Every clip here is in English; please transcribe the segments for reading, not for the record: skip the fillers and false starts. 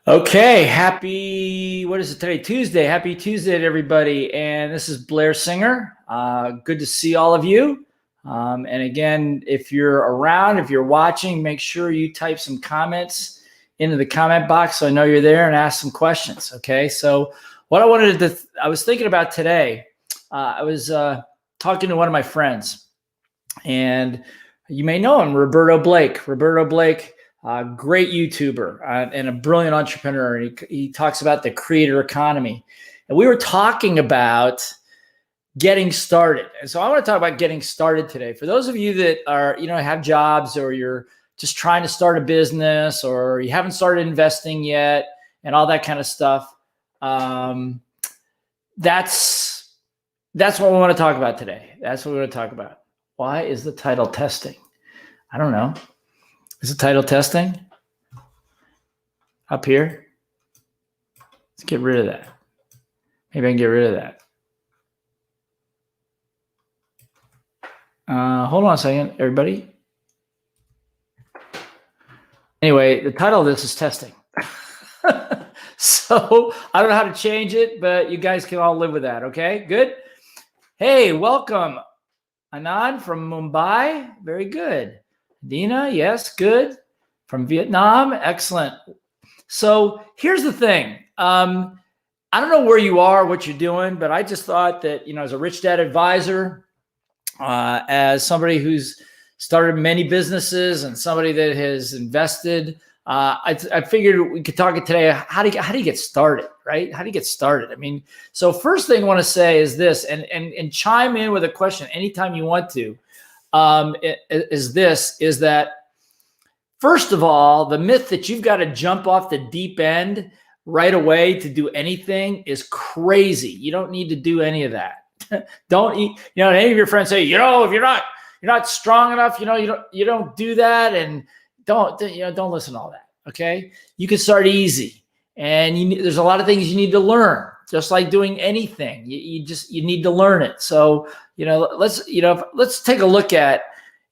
Okay, what is it today? Tuesday. Happy Tuesday to everybody. And this is Blair Singer. Good to see all of you. And again, if you're around, if you're watching, make sure you type some comments into the comment box so I know you're there and ask some questions. Okay, so what I was thinking about today, I was talking to one of my friends, and you may know him, Roberto Blake. Roberto Blake, great YouTuber and a brilliant entrepreneur. And he talks about the creator economy. And we were talking about getting started. And so I want to talk about getting started today. For those of you that are, have jobs, or you're just trying to start a business, or you haven't started investing yet and all that kind of stuff. That's what we want to talk about today. That's what we're going to talk about. Why is the title testing? I don't know. Is the title testing up here? Let's get rid of that. Maybe I can get rid of that. Hold on a second, everybody. Anyway, the title of this is testing. So I don't know how to change it, but you guys can all live with that. Okay, good. Hey, welcome. Anand from Mumbai. Very good. Dina, yes, good. From Vietnam, excellent. So here's the thing. I don't know where you are, what you're doing, but I just thought that, as a Rich Dad advisor, as somebody who's started many businesses and somebody that has invested, I figured we could talk today. How do you get started, right? How do you get started? I mean, so first thing I want to say is this, and chime in with a question anytime you want to. Is that first of all, the myth that you've got to jump off the deep end right away to do anything is crazy. You don't need to do any of that. Don't eat, any of your friends say, if you're not strong enough, you don't do that, and don't listen to all that. Okay. You can start easy, and there's a lot of things you need to learn, just like doing anything. You need to learn it. So, let's take a look at,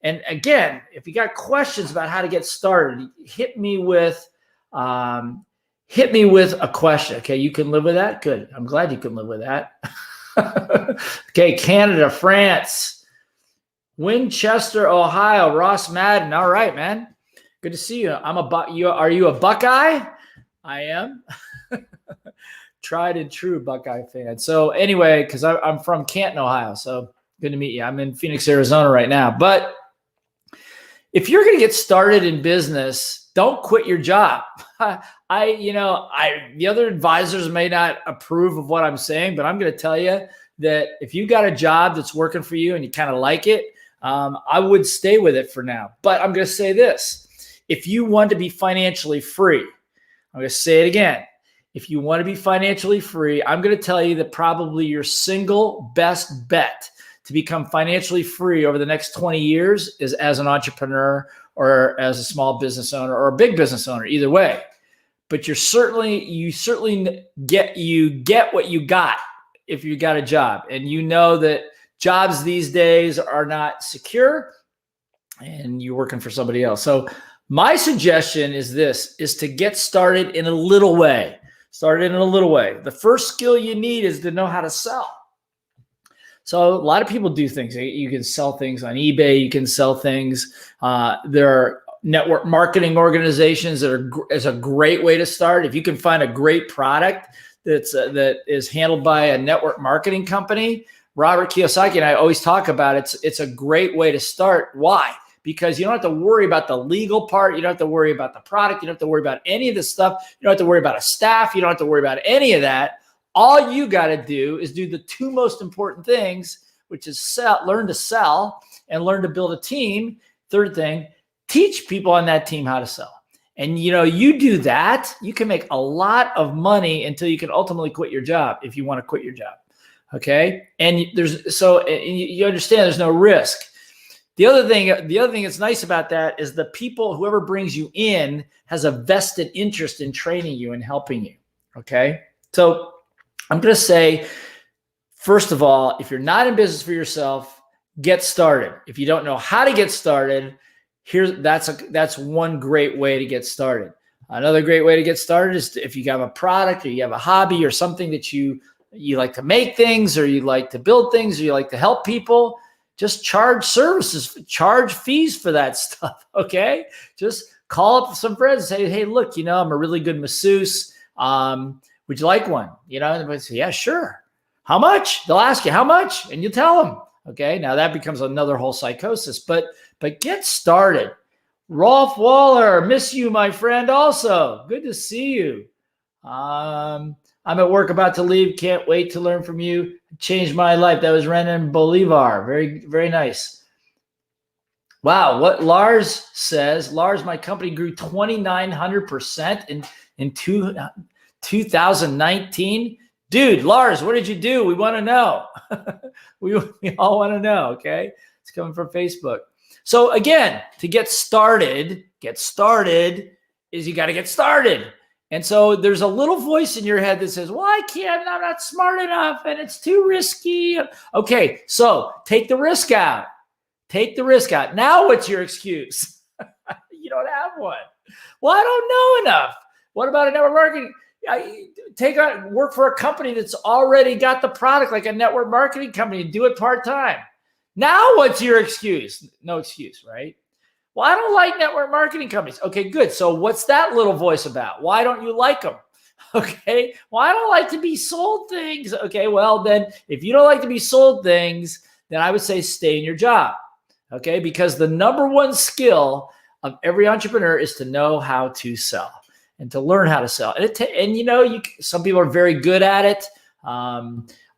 and again, if you got questions about how to get started, hit me with a question. Okay. You can live with that. Good. I'm glad you can live with that. Okay. Canada, France, Winchester, Ohio, Ross Madden. All right, man. Good to see you. Are you a Buckeye? I am. Tried and true Buckeye fan. So anyway, because I'm from Canton, Ohio. So good to meet you. I'm in Phoenix, Arizona right now. But if you're going to get started in business, don't quit your job. The other advisors may not approve of what I'm saying, but I'm going to tell you that if you got a job that's working for you and you kind of like it, I would stay with it for now. But I'm going to say this. If you want to be financially free, I'm going to say it again. If you want to be financially free, I'm going to tell you that probably your single best bet to become financially free over the next 20 years is as an entrepreneur, or as a small business owner, or a big business owner, either way. But you certainly get what you got if you got a job. And you know that jobs these days are not secure, and you're working for somebody else. So my suggestion is to get started in a little way. The first skill you need is to know how to sell. So a lot of people do things. You can sell things on eBay. You can sell things. There are network marketing organizations that is a great way to start. If you can find a great product that is handled by a network marketing company, Robert Kiyosaki and I always talk about it. It's a great way to start. Why? Because you don't have to worry about the legal part. You don't have to worry about the product. You don't have to worry about any of this stuff. You don't have to worry about a staff. You don't have to worry about any of that. All you got to do is do the two most important things, which is learn to sell and learn to build a team. Third thing, teach people on that team how to sell. And, you do that, you can make a lot of money until you can ultimately quit your job if you want to quit your job. Okay. And you understand there's no risk. The other thing that's nice about that is whoever brings you in has a vested interest in training you and helping you. Okay. So I'm going to say, first of all, if you're not in business for yourself, get started. If you don't know how to get started, that's one great way to get started. Another great way to get started is if you have a product or you have a hobby or something that you like to make things, or you like to build things, or you like to help people, just charge services, charge fees for that stuff. Okay. Just call up some friends and say, hey, look, I'm a really good masseuse. Would you like one? And they say, yeah, sure. How much? They'll ask you how much, and you tell them. Okay. Now that becomes another whole psychosis, but get started. Rolf Waller, miss you, my friend. Also, good to see you. I'm at work, about to leave. Can't wait to learn from you. Changed my life. That was Renan Bolivar. Very, very nice. Wow. What Lars says, Lars, my company grew 2,900% in 2019. Dude, Lars, what did you do? We want to know. we all want to know. Okay. It's coming from Facebook. So again, to get started is you got to get started. And so there's a little voice in your head that says, well, I'm not smart enough and it's too risky. Okay, so take the risk out. Now what's your excuse? You don't have one. Well, I don't know enough. What about a network marketing? Work for a company that's already got the product, like a network marketing company, and do it part-time. Now what's your excuse? No excuse, right? Well, I don't like network marketing companies. Okay, good. So what's that little voice about? Why don't you like them? Okay. Well, I don't like to be sold things. Okay. Well, then if you don't like to be sold things, then I would say stay in your job. Okay. Because the number one skill of every entrepreneur is to know how to sell and to learn how to sell. Some people are very good at it.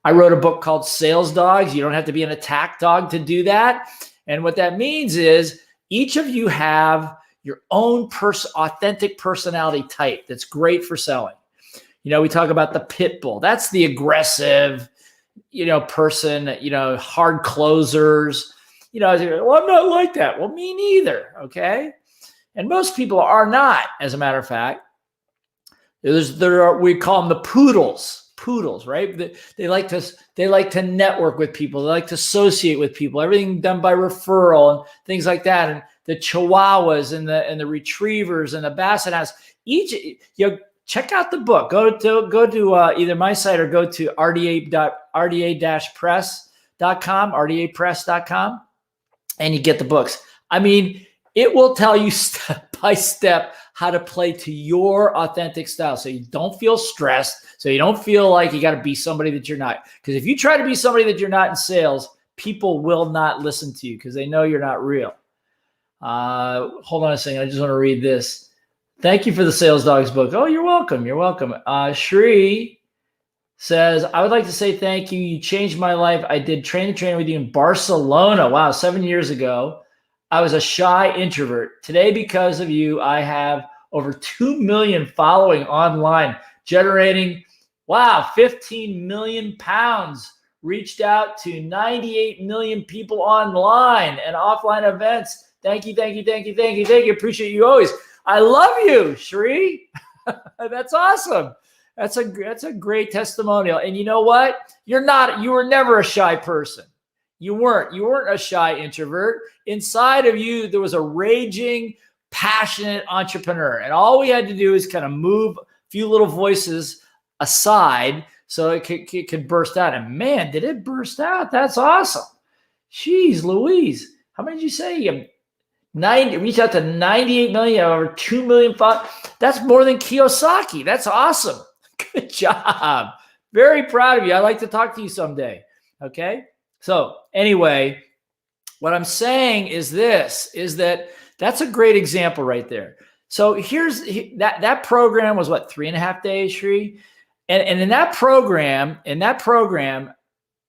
I wrote a book called Sales Dogs. You don't have to be an attack dog to do that. And what that means is each of you have your own authentic personality type that's great for selling. We talk about the pit bull. That's the aggressive, person, hard closers. Well, I'm not like that. Well, me neither. Okay. And most people are not, as a matter of fact. We call them the poodles, right? They like to network with people. They like to associate with people. Everything done by referral and things like that. And the Chihuahuas and the Retrievers and the Basset Hounds. Check out the book. Go to either my site or go to rda-press.com, and you get the books. I mean, it will tell you step by step how to play to your authentic style, so you don't feel stressed, so you don't feel like you got to be somebody that you're not. Because if you try to be somebody that you're not in sales, people will not listen to you because they know you're not real. Hold on a second. I just want to read this. Thank you for the Sales Dogs book. Oh, you're welcome. You're welcome. Shri says, I would like to say thank you. You changed my life. I did train the trainer with you in Barcelona. Wow, 7 years ago. I was a shy introvert. Today, because of you, I have over 2 million following online, generating, 15 million pounds, reached out to 98 million people online and offline events. Thank you. Appreciate you always. I love you, Shri. That's awesome. That's a great testimonial. And you know what? You were never a shy person. You weren't a shy introvert. Inside of you, there was a raging, passionate entrepreneur. And all we had to do is kind of move a few little voices aside so it could burst out. And man, did it burst out. That's awesome. Jeez Louise. How many did you say? Reach out to 98 million, over 2 million. That's more than Kiyosaki. That's awesome. Good job. Very proud of you. I'd like to talk to you someday. Okay. So anyway, what I'm saying is that's a great example right there. So here's that program was 3.5 days, Shri? And in that program,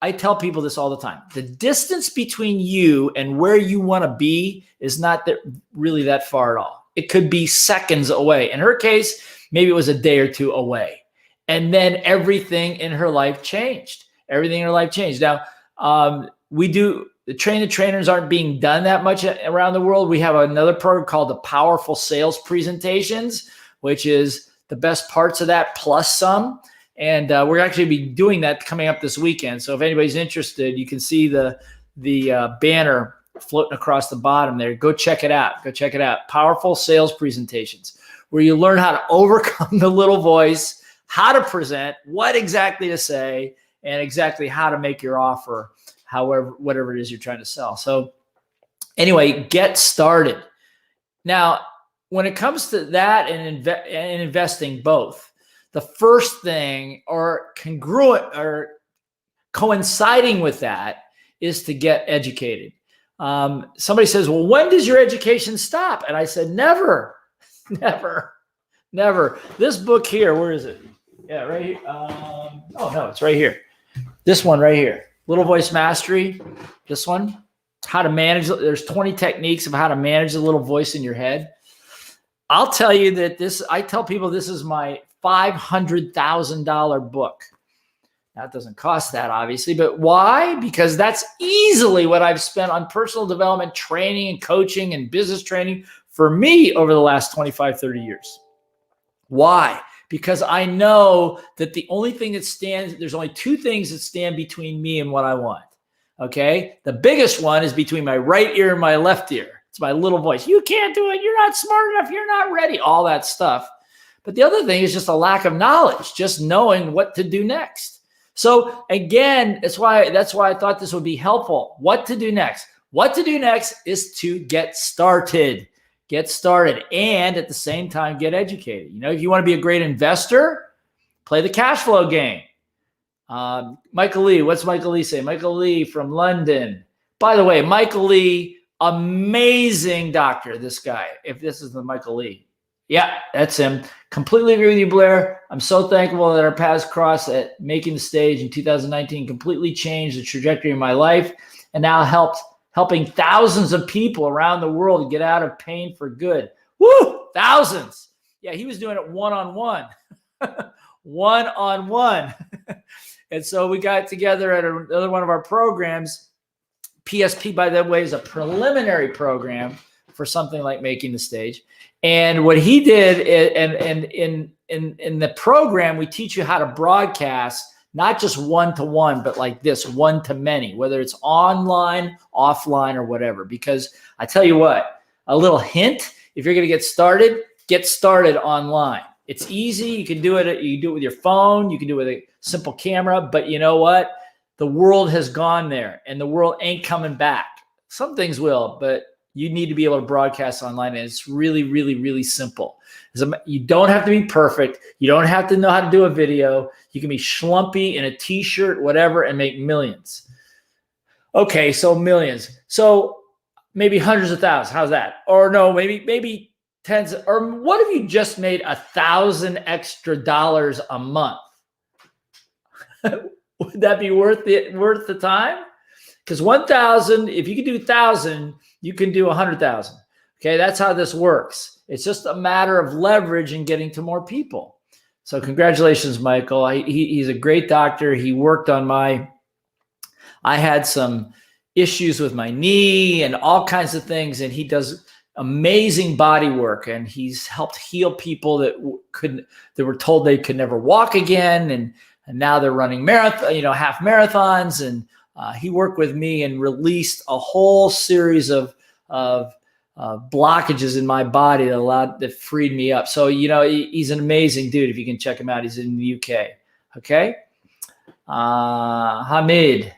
I tell people this all the time. The distance between you and where you want to be is not really that far at all. It could be seconds away. In her case, maybe it was a day or two away. And then everything in her life changed. Now, the trainers aren't being done that much around the world. We have another program called the Powerful Sales Presentations, which is the best parts of that plus some. And we're actually be doing that coming up this weekend. So if anybody's interested, you can see the banner floating across the bottom there. Go check it out. Powerful Sales Presentations. where you learn how to overcome the little voice, how to present, what exactly to say, and exactly how to make your offer, however, whatever it is you're trying to sell. So anyway, get started. Now, when it comes to that and investing both, the first thing or congruent or coinciding with that is to get educated. Somebody says, well, when does your education stop? And I said, never, never, never. This book here, where is it? Yeah, right here. Oh, no, it's right here. This one right here, Little Voice Mastery. This one, how to manage. There's 20 techniques of how to manage the little voice in your head. I'll tell you that I tell people this is my $500,000 book. Now, it doesn't cost that, obviously, but why? Because that's easily what I've spent on personal development, training, and coaching and business training for me over the last 25, 30 years. Why? Because I know that the only thing that there's only two things that stand between me and what I want. Okay? The biggest one is between my right ear and my left ear. It's my little voice. You can't do it. You're not smart enough. You're not ready. All that stuff. But the other thing is just a lack of knowledge, just knowing what to do next. So again, that's why I thought this would be helpful. What to do next? What to do next is to get started. Get started and at the same time get educated. You know, if you want to be a great investor, play the cash flow game. Michael Lee, what's Michael Lee say? Michael Lee from London. By the way, Michael Lee, amazing doctor, this guy. If this is the Michael Lee. Yeah, that's him. Completely agree with you, Blair. I'm so thankful that our paths crossed at Making the Stage in 2019 completely changed the trajectory of my life and now helping thousands of people around the world get out of pain for good. Woo! Thousands. Yeah, he was doing it one-on-one. One-on-one. And so we got together at another one of our programs. PSP, by the way, is a preliminary program for something like Making the Stage. And what he did, and in the program, we teach you how to broadcast, not just one-to-one, but like this, one-to-many, whether it's online, offline, or whatever. Because I tell you what, a little hint, if you're going to get started online. It's easy. You can do it. You can do it with your phone. You can do it with a simple camera. But you know what? The world has gone there, and the world ain't coming back. Some things will, but you need to be able to broadcast online, and it's really, really, really simple. You don't have to be perfect. You don't have to know how to do a video. You can be schlumpy in a t-shirt, whatever, and make millions. Okay, so millions. So maybe hundreds of thousands. How's that? Or no, maybe tens. Or what if you just made $1,000 extra a month? Would that be worth the time? Because 1,000, if you can do 1,000, you can do 100,000. Okay, that's how this works. It's just a matter of leverage and getting to more people. So congratulations, Michael. He's a great doctor. He worked on I had some issues with my knee and all kinds of things, and he does amazing body work, and he's helped heal people that were told they could never walk again, and now they're running half marathons, and he worked with me and released a whole series of blockages in my body that freed me up. So, he's an amazing dude. If you can check him out, he's in the UK. Okay. Hamid.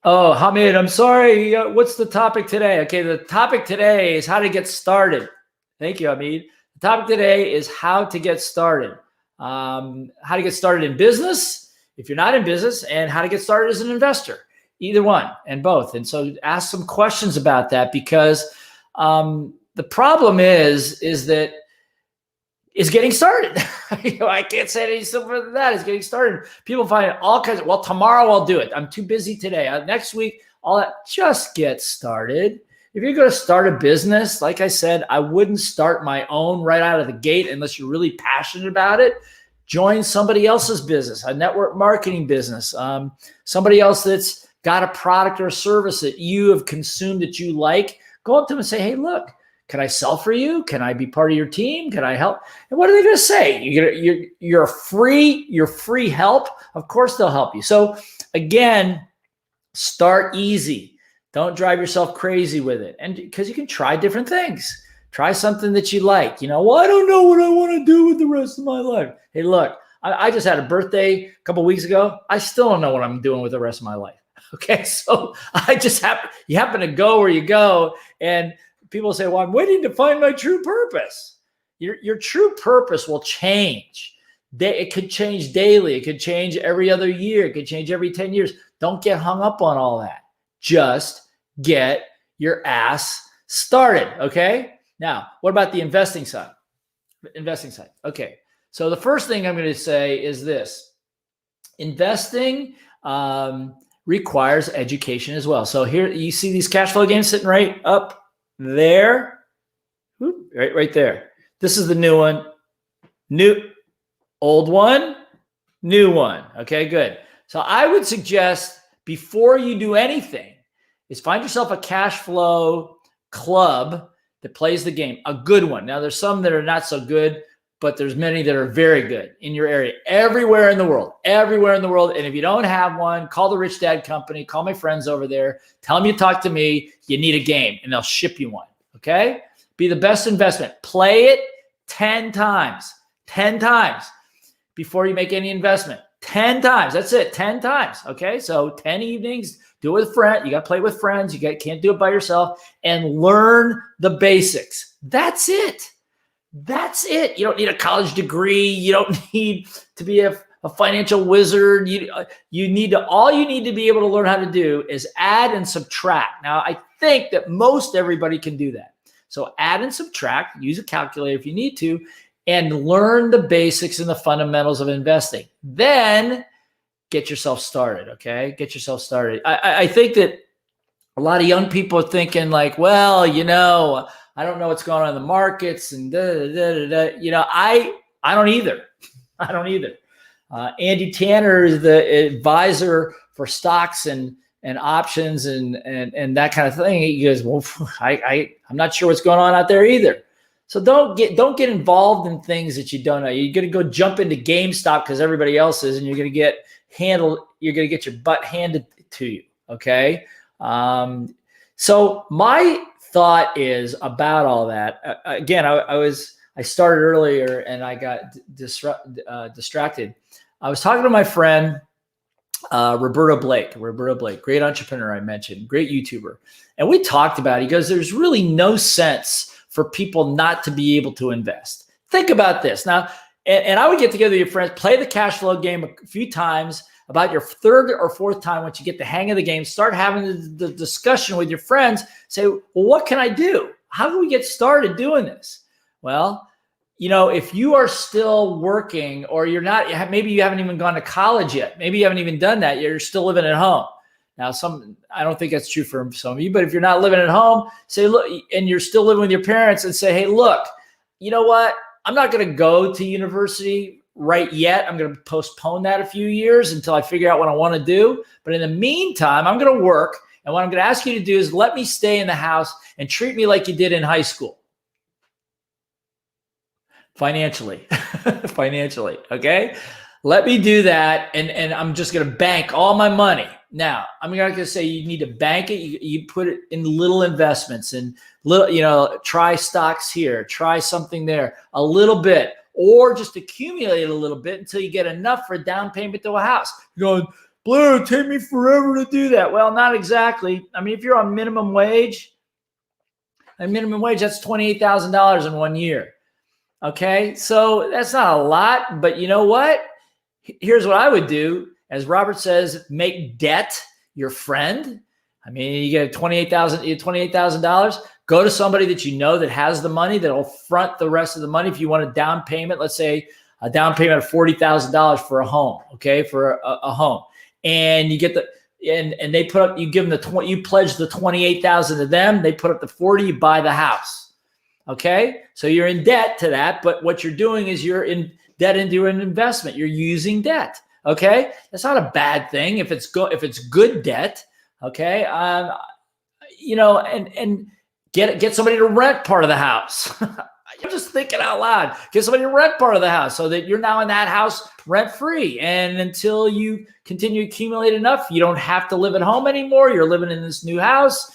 Oh, Hamid, I'm sorry. What's the topic today? Okay. The topic today is how to get started. Thank you, Hamid. The topic today is how to get started. How to get started in business, if you're not in business, and how to get started as an investor. Either one and both. And so ask some questions about that, because the problem is getting started. I can't say any simpler than that. Is getting started. People find all kinds of, well, tomorrow I'll do it. I'm too busy today. Next week, all that. Just get started. If you're going to start a business, like I said, I wouldn't start my own right out of the gate unless you're really passionate about it. Join somebody else's business, a network marketing business, somebody else that's got a product or a service that you have consumed that you like. Go up to them and say, hey, look, can I sell for you? Can I be part of your team? Can I help? And what are they going to say? You're free help. Of course they'll help you. So again, start easy. Don't drive yourself crazy with it. And because you can try different things. Try something that you like. Well, I don't know what I want to do with the rest of my life. Hey, look, I just had a birthday a couple of weeks ago. I still don't know what I'm doing with the rest of my life. Okay, so you happen to go where you go, and people say, well, I'm waiting to find my true purpose. Your true purpose will change. It could change daily. It could change every other year. It could change every 10 years. Don't get hung up on all that. Just get your ass started, okay? Now, what about the investing side? Okay, so the first thing I'm going to say is this. Investing requires education as well. So here you see these cash flow games sitting right up there, right there. This is the new one, old one, new one. Okay, good. So I would suggest before you do anything is find yourself a cash flow club that plays the game, a good one. Now there's some that are not so good, but there's many that are very good in your area, everywhere in the world. And if you don't have one, call the Rich Dad Company, call my friends over there, tell them you talk to me, you need a game, and they'll ship you one, okay? Be the best investment. Play it 10 times before you make any investment. 10 times, that's it, 10 times, okay? So 10 evenings, do it with friends. You got to play with friends. Can't do it by yourself, and learn the basics. That's it. You don't need a college degree. You don't need to be a financial wizard. All you need to be able to learn how to do is add and subtract. Now, I think that most everybody can do that. So add and subtract, use a calculator if you need to, and learn the basics and the fundamentals of investing. Then get yourself started, okay? Get yourself started. I think that a lot of young people are thinking like, well, I don't know what's going on in the markets and I don't either. Andy Tanner is the advisor for stocks and options and that kind of thing. He goes, well, I'm not sure what's going on out there either. So don't get involved in things that you don't know. You're going to go jump into GameStop because everybody else is, and you're going to get your butt handed to you. Okay. So my thought is about all that. Again, I started earlier and I got distracted. I was talking to my friend, Roberto Blake, great entrepreneur I mentioned, great YouTuber. And we talked about it. He goes, there's really no sense for people not to be able to invest. Think about this. Now, and I would get together with your friends, play the cash flow game a few times. About your third or fourth time, once you get the hang of the game, start having the discussion with your friends. Say, well, what can I do? How do we get started doing this? Well, if you are still working or you're not, maybe you haven't even gone to college yet. Maybe you haven't even done that. You're still living at home. Now, I don't think that's true for some of you, but if you're not living at home, say, look, and you're still living with your parents and say, hey, look, you know what? I'm not going to go to university right yet. I'm going to postpone that a few years until I figure out what I want to do. But in the meantime, I'm going to work. And what I'm going to ask you to do is let me stay in the house and treat me like you did in high school. Financially, okay? Let me do that. And I'm just going to bank all my money. Now, I'm not going to say you need to bank it. You put it in little investments and little, try stocks here, try something there, a little bit. Or just accumulate a little bit until you get enough for a down payment to a house. You're going, Blair, it'll take me forever to do that. Well, not exactly. I mean, if you're on minimum wage, that's $28,000 in 1 year. Okay, so that's not a lot, but you know what? Here's what I would do. As Robert says, make debt your friend. I mean, you get $28,000. Go to somebody that you know that has the money that'll front the rest of the money. If you want a down payment, let's say a down payment of $40,000 for a home, okay, for a home, and you get and they put up, you give them you pledge the $28,000 to them. They put up the 40, you buy the house, okay. So you're in debt to that, but what you're doing is you're in debt into an investment. You're using debt, okay. That's not a bad thing if it's good debt, okay. And get somebody to rent part of the house. I'm just thinking out loud. Get somebody to rent part of the house so that you're now in that house rent free. And until you continue to accumulate enough, you don't have to live at home anymore. You're living in this new house.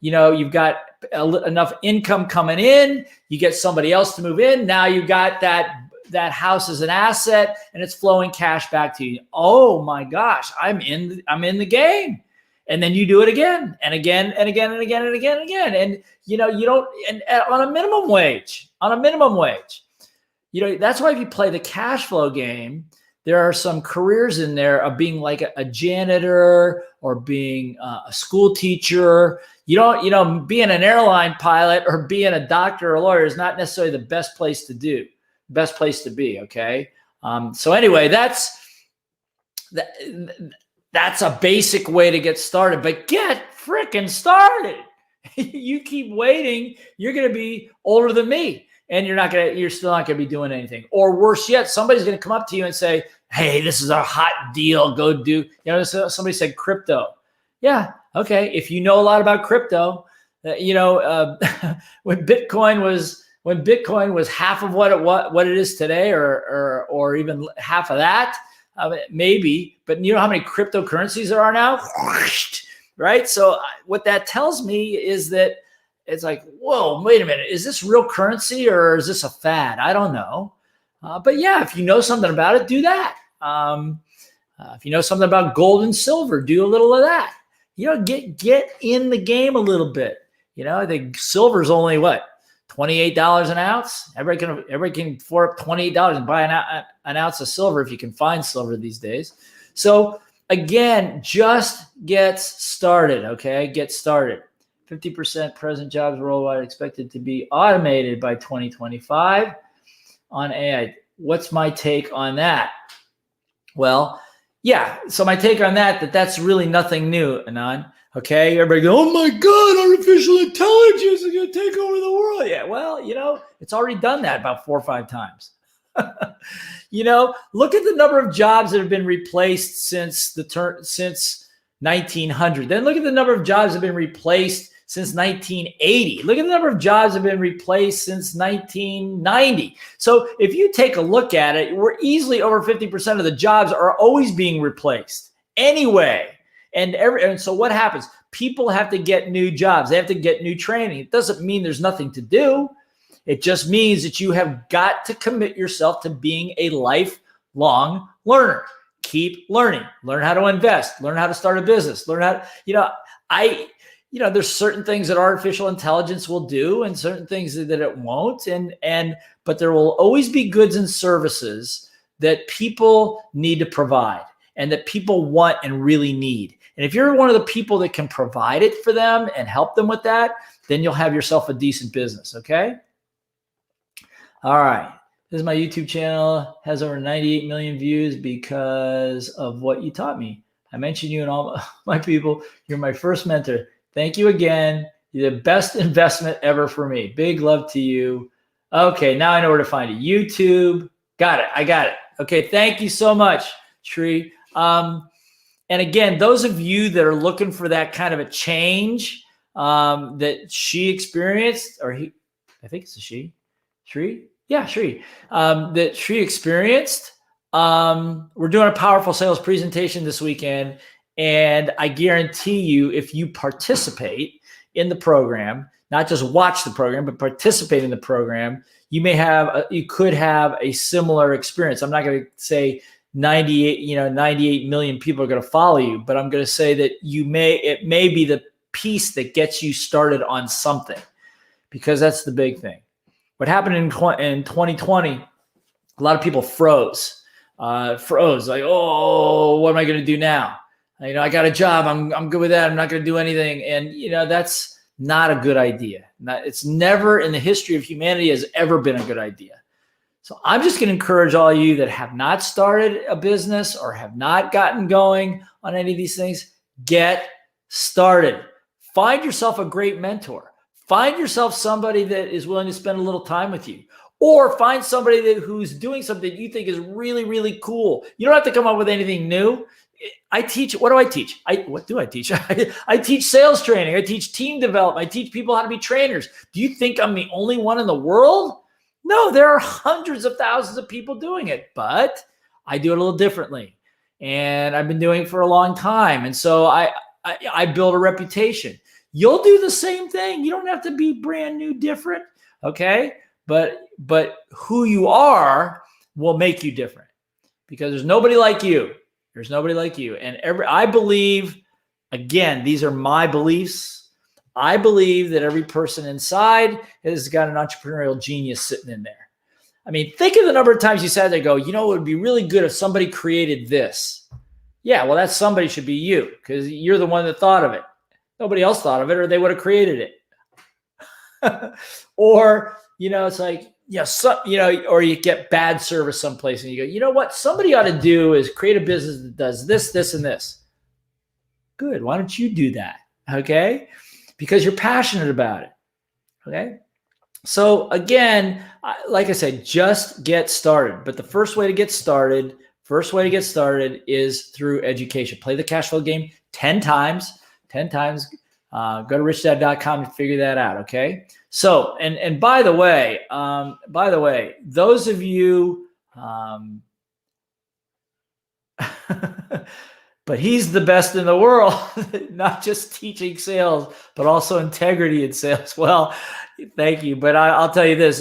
You've got enough income coming in, you get somebody else to move in. Now you got that house as an asset and it's flowing cash back to you. Oh my gosh, I'm in the game. And then you do it again and again and again and again and again and again. And you don't, and on a minimum wage, that's why if you play the cash flow game, there are some careers in there of being like a janitor or being a school teacher. Being an airline pilot or being a doctor or a lawyer is not necessarily the best place to be. Okay. So anyway, that's a basic way to get started, but get freaking started. You keep waiting, you're going to be older than me and you're still not going to be doing anything. Or worse yet, somebody's going to come up to you and say, hey, this is a hot deal. Go do, somebody said crypto. Yeah. Okay. If you know a lot about crypto, when Bitcoin was half of what it is today, or even half of that, maybe, but you know how many cryptocurrencies there are now, right? So what that tells me is that it's like, whoa, wait a minute. Is this real currency or is this a fad? I don't know. But yeah, if you know something about it, do that. If you know something about gold and silver, do a little of that. Get in the game a little bit. I think silver's only what? $28 an ounce. Everybody can afford up $28 and buy an ounce of silver if you can find silver these days. So again, just get started. Okay, get started. 50% present jobs worldwide expected to be automated by 2025 on AI. What's my take on that? Well, yeah. So my take on that's really nothing new, Anand. Okay, everybody go, oh my God, artificial intelligence is going to take over the world. Yeah, well, it's already done that about 4 or 5 times. Look at the number of jobs that have been replaced since 1900. Then look at the number of jobs that have been replaced since 1980. Look at the number of jobs that have been replaced since 1990. So if you take a look at it, we're easily over 50% of the jobs are always being replaced anyway. And so what happens? People have to get new jobs. They have to get new training. It doesn't mean there's nothing to do. It just means that you have got to commit yourself to being a lifelong learner. Keep learning. Learn how to invest. Learn how to start a business. Learn how to, there's certain things that artificial intelligence will do and certain things that it won't. But there will always be goods and services that people need to provide and that people want and really need. And if you're one of the people that can provide it for them and help them with that, then you'll have yourself a decent business, okay? All right. This is my YouTube channel. Has over 98 million views because of what you taught me. I mentioned you and all my people. You're my first mentor. Thank you again. You're the best investment ever for me. Big love to you. Okay, now I know where to find it. YouTube. Got it. I got it. Okay, thank you so much, Sri. And again, those of you that are looking for that kind of a change that she experienced, or he, I think it's a she, Sri? Yeah, Sri. That Sri experienced. We're doing a powerful sales presentation this weekend. And I guarantee you, if you participate in the program, not just watch the program, but participate in the program, you could have a similar experience. I'm not going to say 98 million people are going to follow you, but I'm going to say that it may be the piece that gets you started on something, because that's the big thing. What happened in 2020, a lot of people froze like, oh, what am I going to do now? I got a job. I'm good with that. I'm not going to do anything. And, that's not a good idea. It's never in the history of humanity has ever been a good idea. So I'm just going to encourage all of you that have not started a business or have not gotten going on any of these things, get started. Find yourself a great mentor. Find yourself somebody that is willing to spend a little time with you, or find somebody who's doing something you think is really, really cool. You don't have to come up with anything new. I teach. What do I teach? What do I teach? I teach sales training. I teach team development. I teach people how to be trainers. Do you think I'm the only one in the world? No, there are hundreds of thousands of people doing it, but I do it a little differently. And I've been doing it for a long time. And so I build a reputation. You'll do the same thing. You don't have to be brand new, different. Okay. But who you are will make you different, because there's nobody like you. There's nobody like you. And I believe, again, these are my beliefs. I believe that every person inside has got an entrepreneurial genius sitting in there. I mean, think of the number of times you sat there and go, it would be really good if somebody created this. Yeah, well, that somebody should be you, because you're the one that thought of it. Nobody else thought of it, or they would have created it. Or, it's like, or you get bad service someplace and you go, you know what somebody ought to do is create a business that does this, this, and this. Good. Why don't you do that? Okay. Because you're passionate about it. Okay. So again, like I said, just get started. But the first way to get started is through education. Play the cash flow game 10 times. Go to richdad.com to figure that out. Okay. So, and by the way, those of you, but he's the best in the world, not just teaching sales, but also integrity in sales. Well, thank you. But I'll tell you this,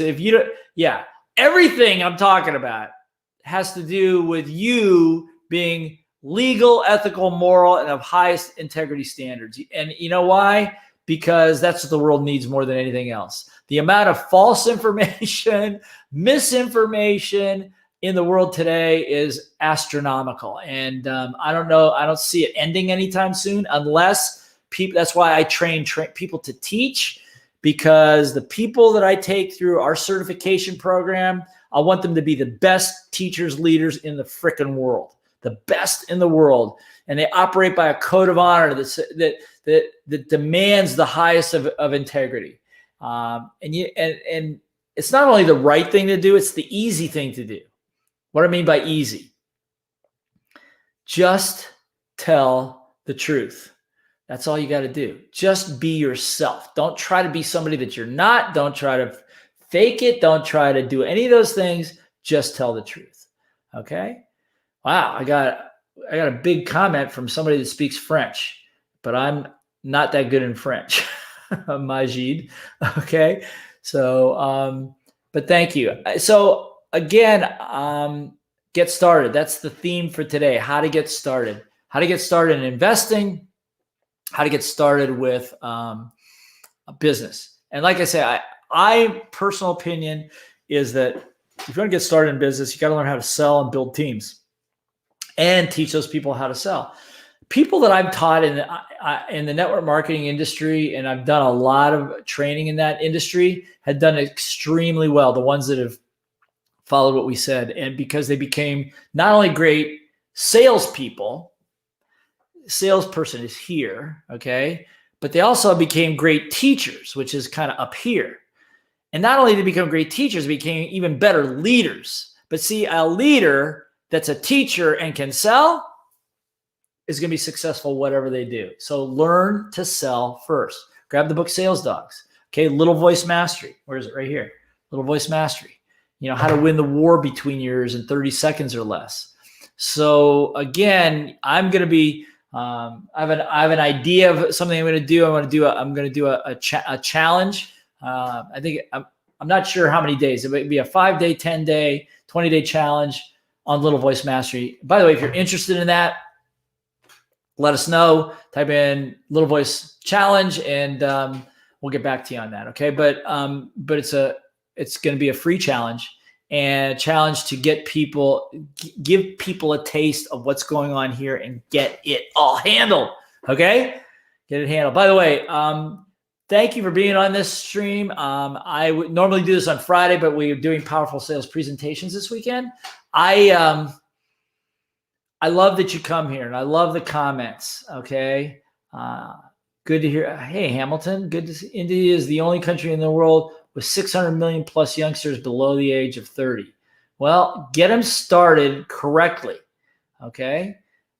everything I'm talking about has to do with you being legal, ethical, moral, and of highest integrity standards. And you know why? Because that's what the world needs more than anything else. The amount of false information, misinformation in the world today is astronomical. And I don't see it ending anytime soon, unless people, that's why I train people to teach, because the people that I take through our certification program, I want them to be the best teachers, leaders in the frickin' world, the best in the world. And they operate by a code of honor that demands the highest of integrity. And it's not only the right thing to do, it's the easy thing to do. What I mean by easy, just tell the truth. That's all you got to do. Just be yourself. Don't try to be somebody that you're not. Don't try to fake it. Don't try to do any of those things. Just tell the truth. Okay. Wow. I got a big comment from somebody that speaks French, but I'm not that good in French. Majid. Okay. So, but thank you. So again, get started. That's the theme for today. How to get started. How to get started in investing. How to get started with a business. And like I say, I personal opinion is that if you want to get started in business, you got to learn how to sell and build teams and teach those people how to sell. People that I've taught in the network marketing industry, and I've done a lot of training in that industry, had done extremely well. The ones that have followed what we said, and because they became not only great salespeople, salesperson is here, okay, but they also became great teachers, which is kind of up here. And not only did they become great teachers, they became even better leaders. But see, a leader that's a teacher and can sell is going to be successful whatever they do. So learn to sell first. Grab the book Sales Dogs. Okay, Little Voice Mastery. Where is it? Right here. Little Voice Mastery. How to win the war between your ears in 30 seconds or less. So again, I'm going to be I have an idea of something I'm going to do. I'm going to do a challenge. I think I'm not sure how many days. It might be a 5-day, 10-day, 20-day challenge on Little Voice Mastery. By the way, if you're interested in that, let us know. Type in Little Voice Challenge, and we'll get back to you on that. Okay, but it's going to be a free challenge, and a challenge to give people a taste of what's going on here and get it all handled. Okay, get it handled. By the way, thank you for being on this stream. I would normally do this on Friday, but we're doing powerful sales presentations this weekend. I love that you come here, and I love the comments. Okay, good to hear. Hey, Hamilton, good to see. India is the only country in the world with 600 million plus youngsters below the age of 30. Well, get them started correctly. Okay.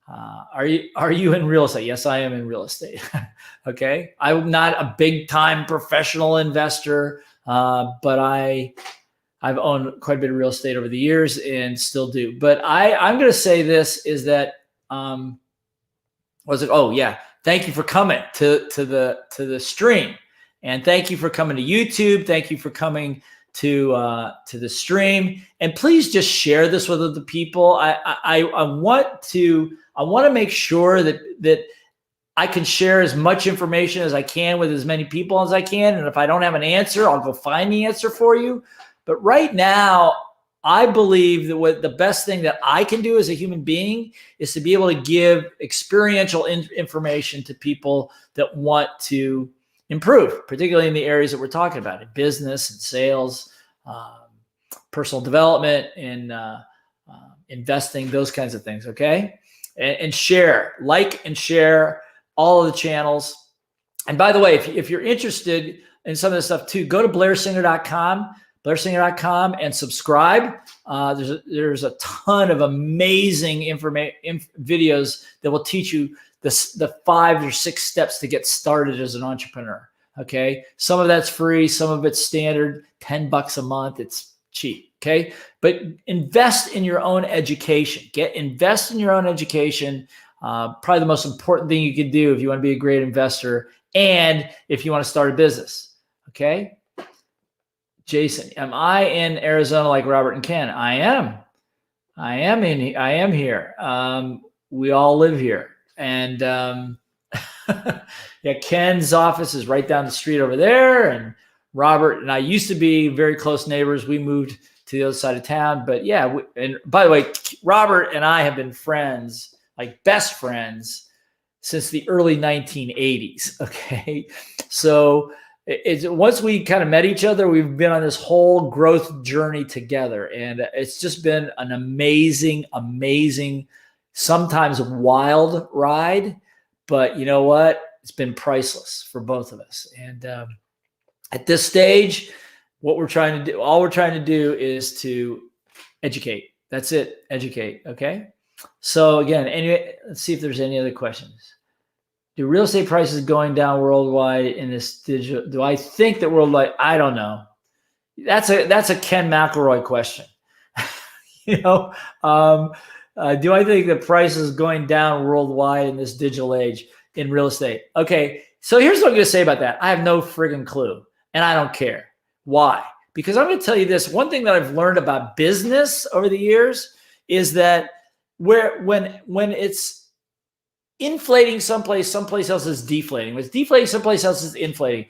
Are you in real estate? Yes, I am in real estate. Okay. I'm not a big time professional investor, but I've owned quite a bit of real estate over the years and still do. But I'm going to say this is that, Oh yeah. thank you for coming to the stream, and thank you for coming to YouTube. Thank you for coming to the stream, and please just share this with other people. I want to make sure that I can share as much information as I can with as many people as I can. And if I don't have an answer, I'll go find the answer for you. But right now, I believe that what the best thing that I can do as a human being is to be able to give experiential information to people that want to improve, particularly in the areas that we're talking about, in business and sales, personal development, and investing, those kinds of things. Okay. And share, like and share all of the channels. And by the way, if you're interested in some of this stuff too, go to blairsinger.com and subscribe. There's a ton of amazing videos that will teach you the 5 or 6 steps to get started as an entrepreneur. Okay. Some of that's free. Some of it's standard, $10 a month. It's cheap. Okay. But invest in your own education. Invest in your own education. Probably the most important thing you can do if you want to be a great investor and if you want to start a business. Okay. Jason, am I in Arizona like Robert and Ken? I am here. We all live here. And yeah, Ken's office is right down the street over there. And Robert and I used to be very close neighbors. We moved to the other side of town. But yeah, and by the way, Robert and I have been friends, like best friends, since the early 1980s. Okay. So once we kind of met each other, we've been on this whole growth journey together. And it's just been an amazing, sometimes wild ride. But you know what? It's been priceless for both of us. And at this stage, all we're trying to do is to educate. That's it. Educate. Okay. So again, anyway, let's see if there's any other questions. Do real estate prices going down worldwide in this digital? Do I think that worldwide? I don't know. That's a Ken McElroy question. Do I think the price is going down worldwide in this digital age in real estate? Okay, so here's what I'm going to say about that. I have no friggin' clue, and I don't care. Why? Because I'm going to tell you this. One thing that I've learned about business over the years is that when it's inflating someplace else is deflating. When it's deflating someplace else is inflating.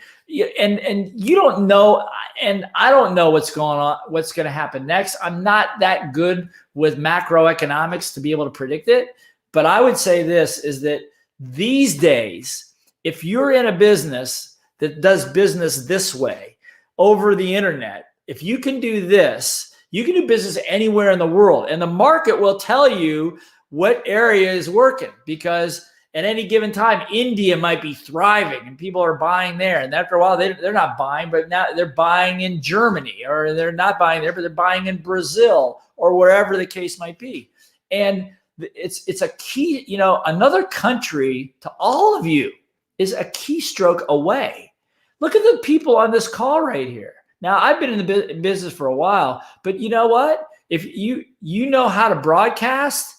And you don't know, and I don't know what's going to happen next. I'm not that good with macroeconomics to be able to predict it. But I would say this is that these days, if you're in a business that does business this way over the internet, if you can do this, you can do business anywhere in the world, and the market will tell you what area is working, because at any given time, India might be thriving and people are buying there. And after a while, they're not buying, but now they're buying in Germany, or they're not buying there, but they're buying in Brazil or wherever the case might be. And it's a key, another country to all of you is a keystroke away. Look at the people on this call right here. Now, I've been in the business for a while, but you know what? If you know how to broadcast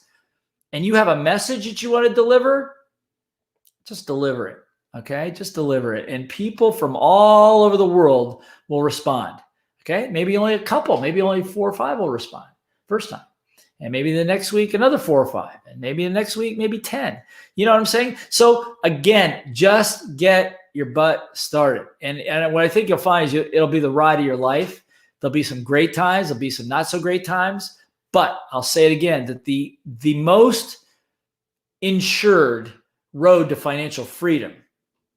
and you have a message that you want to deliver, just deliver it, okay? Just deliver it. And people from all over the world will respond, okay? Maybe only a couple, maybe only 4 or 5 will respond first time. And maybe the next week, another 4 or 5. And maybe the next week, maybe 10. You know what I'm saying? So again, just get your butt started. And what I think you'll find is it'll be the ride of your life. There'll be some great times. There'll be some not so great times. But I'll say it again, that the most insured road to financial freedom,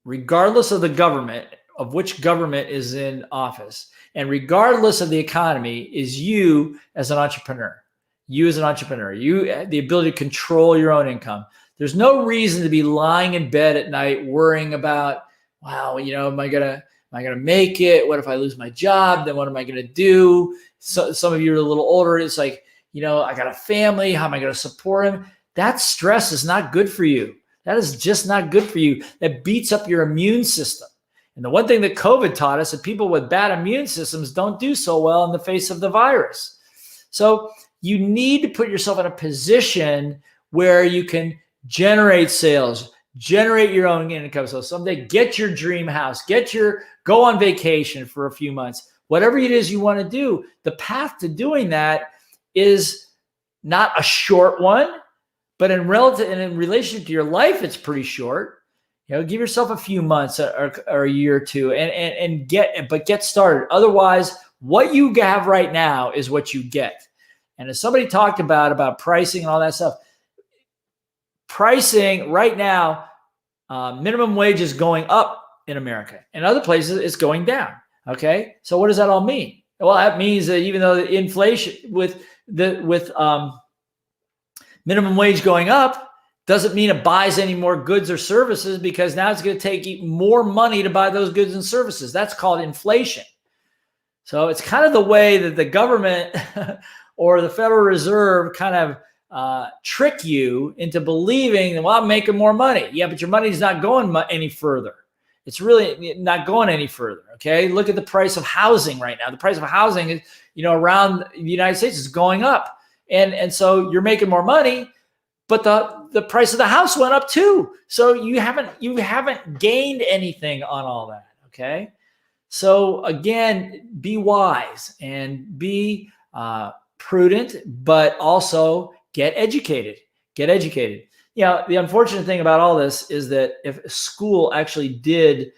regardless of the government, of which government is in office, and regardless of the economy, is you as an entrepreneur. You as an entrepreneur, the ability to control your own income. There's no reason to be lying in bed at night worrying about, wow, am I gonna make it? What if I lose my job? Then what am I gonna do? So some of you are a little older. It's like, I got a family. How am I gonna support him? That stress is not good for you. That is just not good for you. That beats up your immune system. And the one thing that COVID taught us, that people with bad immune systems don't do so well in the face of the virus. So you need to put yourself in a position where you can generate sales, generate your own income. So someday get your dream house, go on vacation for a few months, whatever it is you want to do. The path to doing that is not a short one, but in relation to your life, it's pretty short. Give yourself a few months or a year or two and get started. Otherwise, what you have right now is what you get. And as somebody talked about pricing and all that stuff, pricing right now, minimum wage is going up in America. In other places, it's going down. Okay. So what does that all mean? Well, that means that even though the inflation with minimum wage going up, doesn't mean it buys any more goods or services, because now it's going to take more money to buy those goods and services. That's called inflation. So it's kind of the way that the government or the Federal Reserve kind of trick you into believing that, well, I'm making more money. Yeah, but your money's not going any further. It's really not going any further. Okay, look at the price of housing right now. The price of housing is, around the United States is going up, and so you're making more money, but the price of the house went up too. So you haven't gained anything on all that. Okay. So again, be wise and be prudent, but also get educated. Get educated. The unfortunate thing about all this is that if school actually did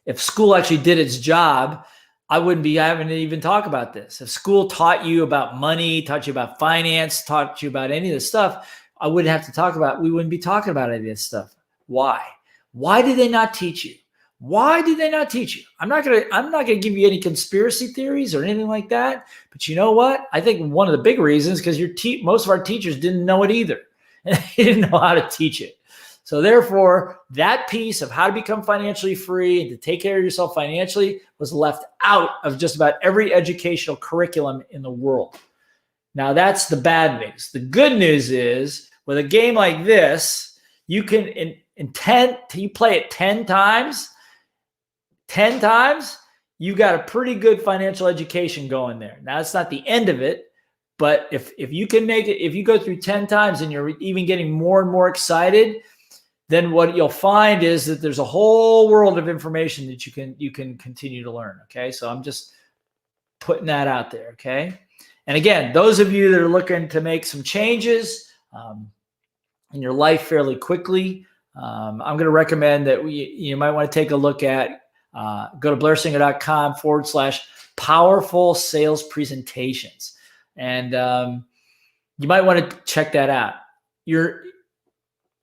its job, I wouldn't be having to even talk about this. If school taught you about money, taught you about finance, taught you about any of this stuff, we wouldn't be talking about any of this stuff. Why? Why did they not teach you? Why did they not teach you? I'm not gonna give you any conspiracy theories or anything like that. But you know what? I think one of the big reasons, because most of our teachers didn't know it either, and they didn't know how to teach it. So therefore, that piece of how to become financially free and to take care of yourself financially was left out of just about every educational curriculum in the world. Now, that's the bad news. The good news is, with a game like this, you can you play it 10 times, you got a pretty good financial education going there. Now, it's not the end of it, but if you can make it, if you go through 10 times and you're even getting more and more excited, then what you'll find is that there's a whole world of information that you can continue to learn. Okay. So I'm just putting that out there. Okay. And again, those of you that are looking to make some changes in your life fairly quickly, I'm going to recommend that you might want to take a look at, go to blairsinger.com/powerful sales presentations. And you might want to check that out.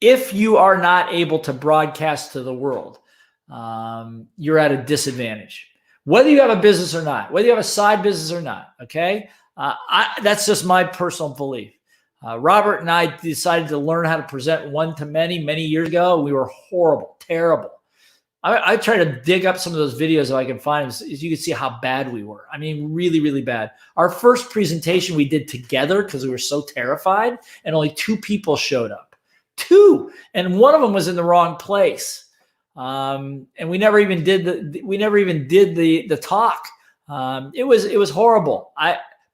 If you are not able to broadcast to the world, you're at a disadvantage, whether you have a business or not, whether you have a side business or not. Okay. That's just my personal belief. Robert and I decided to learn how to present one-to-many many years ago. We were horrible, terrible. I try to dig up some of those videos if I can find them, so you can see how bad we were. I mean, really, really bad. Our first presentation we did together because we were so terrified, and only 2 people showed up. 2, and one of them was in the wrong place. And we never even did the talk. It was horrible.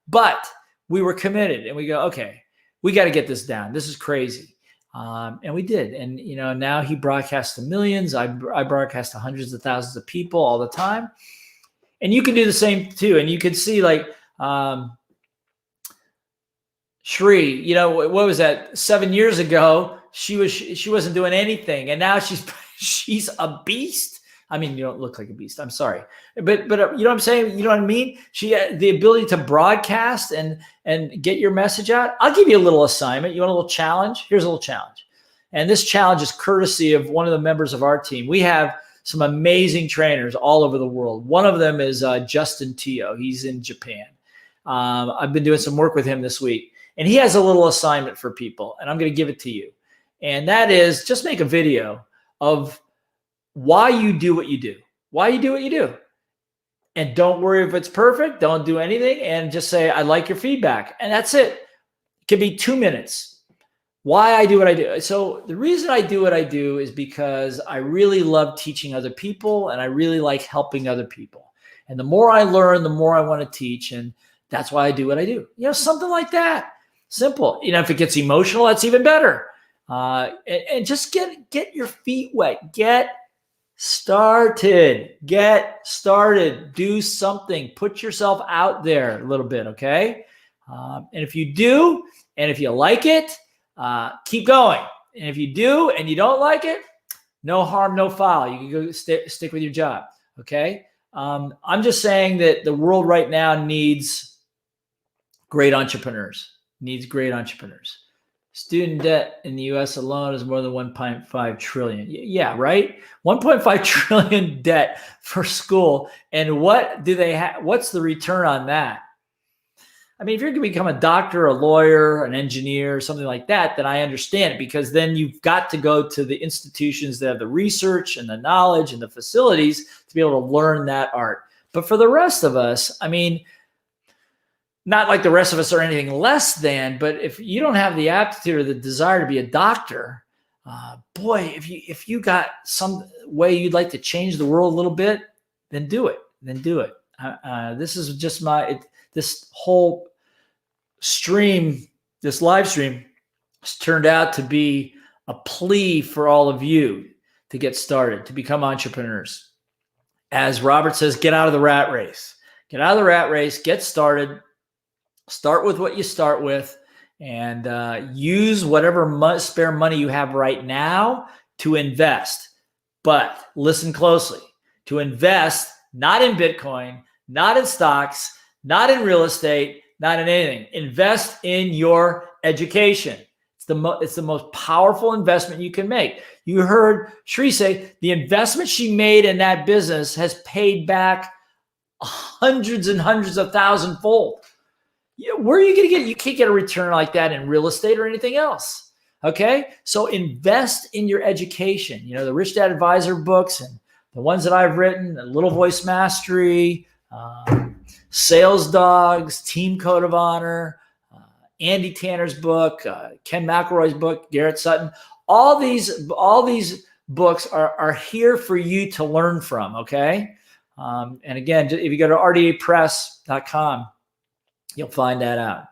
But we were committed, and we go, okay, we got to get this down. This is crazy. And we did. And, now he broadcasts to millions. I broadcast to hundreds of thousands of people all the time. And you can do the same too. And you can see Shri, what was that? 7 years ago, she wasn't doing anything. And now she's a beast. I mean, you don't look like a beast. I'm sorry. But you know what I'm saying? You know what I mean? She had the ability to broadcast and get your message out. I'll give you a little assignment. You want a little challenge? Here's a little challenge. And this challenge is courtesy of one of the members of our team. We have some amazing trainers all over the world. One of them is Justin Teo. He's in Japan. I've been doing some work with him this week. And he has a little assignment for people. And I'm going to give it to you. And that is just make a video of why you do what you do. Why you do what you do. And don't worry if it's perfect. Don't do anything. And just say, I like your feedback. And that's it. It can be 2 minutes. Why I do what I do. So the reason I do what I do is because I really love teaching other people, and I really like helping other people. And the more I learn, the more I want to teach. And that's why I do what I do. Something like that. Simple. If it gets emotional, that's even better. and just get your feet wet. Get started. Do something. Put yourself out there a little bit, okay? And if you do, and if you like it, keep going. And if you do and you don't like it, no harm, no foul. You can go stick with your job, okay? I'm just saying that the world right now needs great entrepreneurs. Student debt in the U.S. alone is more than 1.5 trillion. Yeah, right? 1.5 trillion debt for school. And what do they have? What's the return on that? I mean, if you're going to become a doctor, a lawyer, an engineer, something like that, then I understand it, because then you've got to go to the institutions that have the research and the knowledge and the facilities to be able to learn that art. But for the rest of us, I mean, not like the rest of us are anything less than, but if you don't have the aptitude or the desire to be a doctor, boy, if you got some way you'd like to change the world a little bit, then do it. This is just this whole stream, this live stream, has turned out to be a plea for all of you to get started, to become entrepreneurs. As Robert says, get out of the rat race. Get started. Start with what you start with, and use whatever spare money you have right now to invest. But listen closely, to invest not in Bitcoin, not in stocks, not in real estate, not in anything. Invest in your education. It's the most powerful investment you can make. You heard Shri say the investment she made in that business has paid back hundreds and hundreds of thousand-fold. Where are you going to get? You can't get a return like that in real estate or anything else. Okay. So invest in your education. You know, the Rich Dad Advisor books and the ones that I've written, the Little Voice Mastery, Sales Dogs, Team Code of Honor, Andy Tanner's book, Ken McElroy's book, Garrett Sutton. All these books are here for you to learn from. Okay. And again, if you go to rdapress.com, you'll find that out.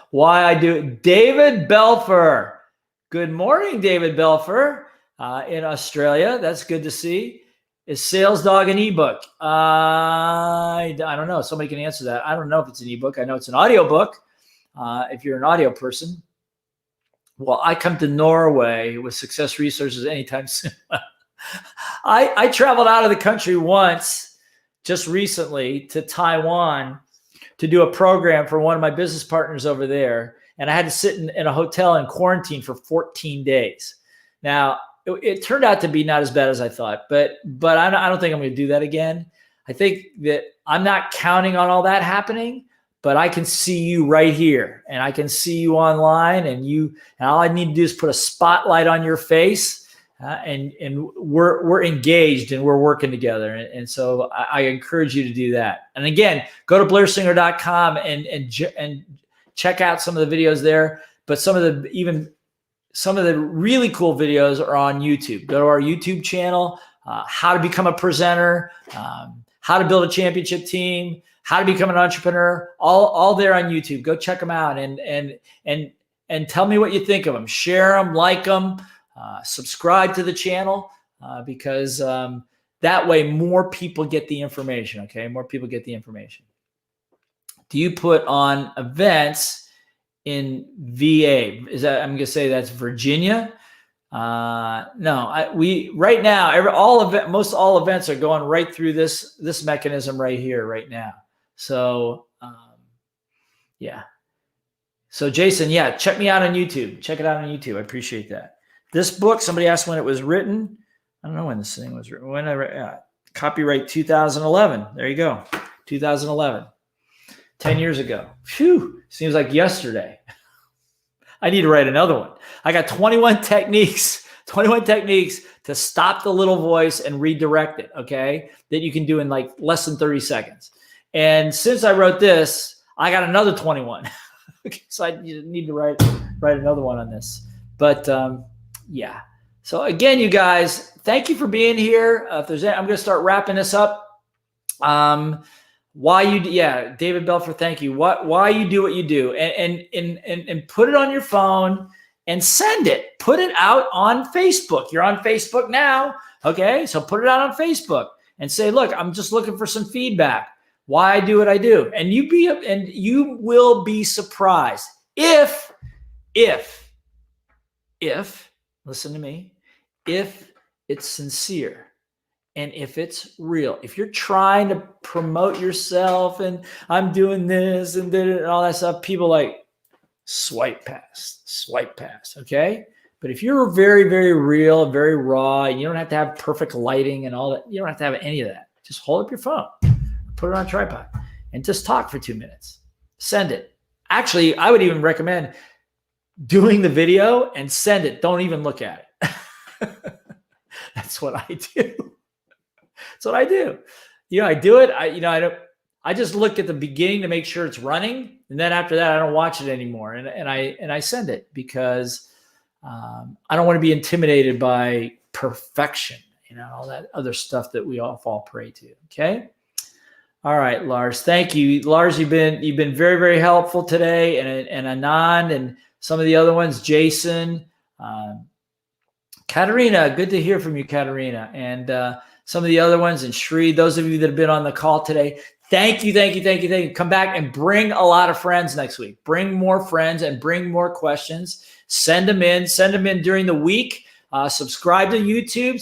Why I do it. David Belfer. Good morning, David Belfer, in Australia. That's good to see. Is Sales Dog an ebook? I don't know. Somebody can answer that. I don't know if it's an ebook. I know it's an audiobook. If you're an audio person. Well, I come to Norway with Success Resources anytime soon. I traveled out of the country once, just recently, to Taiwan to do a program for one of my business partners over there. And I had to sit in a hotel in quarantine for 14 days. Now, it turned out to be not as bad as I thought, but I don't think I'm going to do that again. I think that I'm not counting on all that happening, but I can see you right here, and I can see you online, and all I need to do is put a spotlight on your face, and we're engaged and we're working together. And so I encourage you to do that. And again, go to blairsinger.com and check out some of the videos there. But some of the really cool videos are on YouTube. Go to our YouTube channel, how to become a presenter, how to build a championship team, how to become an entrepreneur, all there on YouTube. Go check them out and tell me what you think of them. Share them, like them. Subscribe to the channel because that way more people get the information. Okay, more people get the information. Do you put on events in VA? Is that, I'm going to say that's Virginia? No, we right now most all events are going right through this mechanism right here right now. So yeah. So Jason, yeah, check me out on YouTube. Check it out on YouTube. I appreciate that. This book, somebody asked when it was written. I don't know when this thing was written. Copyright 2011. There you go. 2011. 10 years ago. Phew. Seems like yesterday. I need to write another one. I got 21 techniques to stop the little voice and redirect it, okay? That you can do in like less than 30 seconds. And since I wrote this, I got another 21. Okay, so I need to write another one on this. But yeah. So again, you guys, thank you for being here. I'm going to start wrapping this up. David Belfer, thank you. Why you do what you do, and put it on your phone and send it. Put it out on Facebook. You're on Facebook now. Okay. So put it out on Facebook and say, look, I'm just looking for some feedback. Why I do what I do. And you will be surprised if, listen to me, if it's sincere and if it's real. If you're trying to promote yourself and I'm doing this and all that stuff, people like swipe past, okay? But if you're very, very real, very raw, and you don't have to have perfect lighting and all that, you don't have to have any of that. Just hold up your phone, put it on a tripod, and just talk for 2 minutes. Send it. Actually, I would even recommend doing the video and send it. Don't even look at it. That's what I do. That's what I do. I do it. I just look at the beginning to make sure it's running. And then after that, I don't watch it anymore. And I send it because I don't want to be intimidated by perfection, all that other stuff that we all fall prey to. Okay. All right, Lars. Thank you. Lars, you've been very, very helpful today. And Anand and some of the other ones, Jason, Katerina, good to hear from you, Katerina. And some of the other ones, and Shri, those of you that have been on the call today, thank you. Come back and bring a lot of friends next week. Bring more friends and bring more questions. Send them in during the week. Subscribe to YouTube,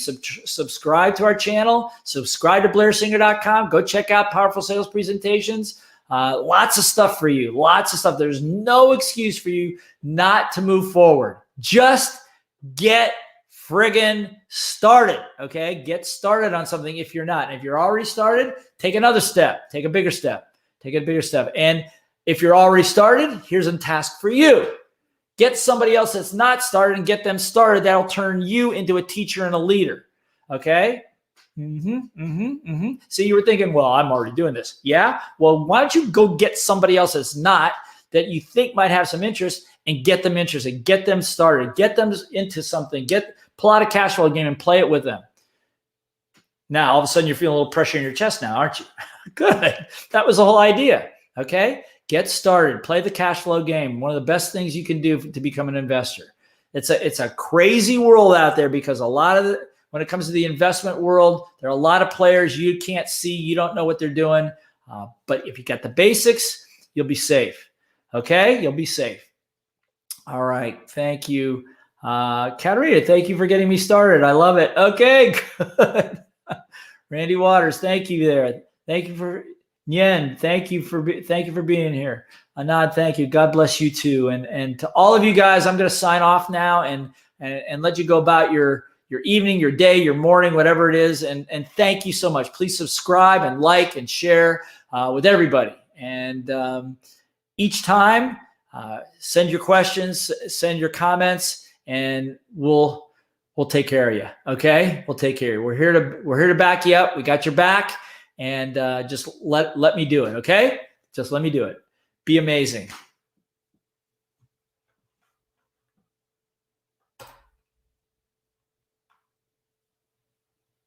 subscribe to our channel, subscribe to blairsinger.com. Go check out Powerful Sales Presentations. Lots of stuff for you. Lots of stuff. There's no excuse for you not to move forward. Just get friggin' started. Okay. Get started on something if you're not. And if you're already started, take another step. Take a bigger step. And if you're already started, here's a task for you. Get somebody else that's not started and get them started. That'll turn you into a teacher and a leader. Okay. So you were thinking, well, I'm already doing this. Yeah. Well, why don't you go get somebody else that's not, that you think might have some interest, and get them interested, get them started, get them into something, pull out a cash flow game and play it with them. Now, all of a sudden you're feeling a little pressure in your chest now, aren't you? Good. That was the whole idea. Okay. Get started, play the cash flow game. One of the best things you can do to become an investor. It's a crazy world out there because when it comes to the investment world, there are a lot of players you can't see. You don't know what they're doing. But if you got the basics, you'll be safe. Okay. You'll be safe. All right. Thank you. Katerina, thank you for getting me started. I love it. Okay, good. Randy Waters, thank you there. Thank you for Yen. Thank you for being here. Anand, thank you. God bless you too. And to all of you guys, I'm going to sign off now and let you go about your evening, your day, your morning, whatever it is. And thank you so much. Please subscribe and like and share with everybody. And each time, send your questions, send your comments, and we'll take care of you. Okay, we'll take care of you. We're here to back you up. We got your back, and just let me do it. Okay, just let me do it. Be amazing.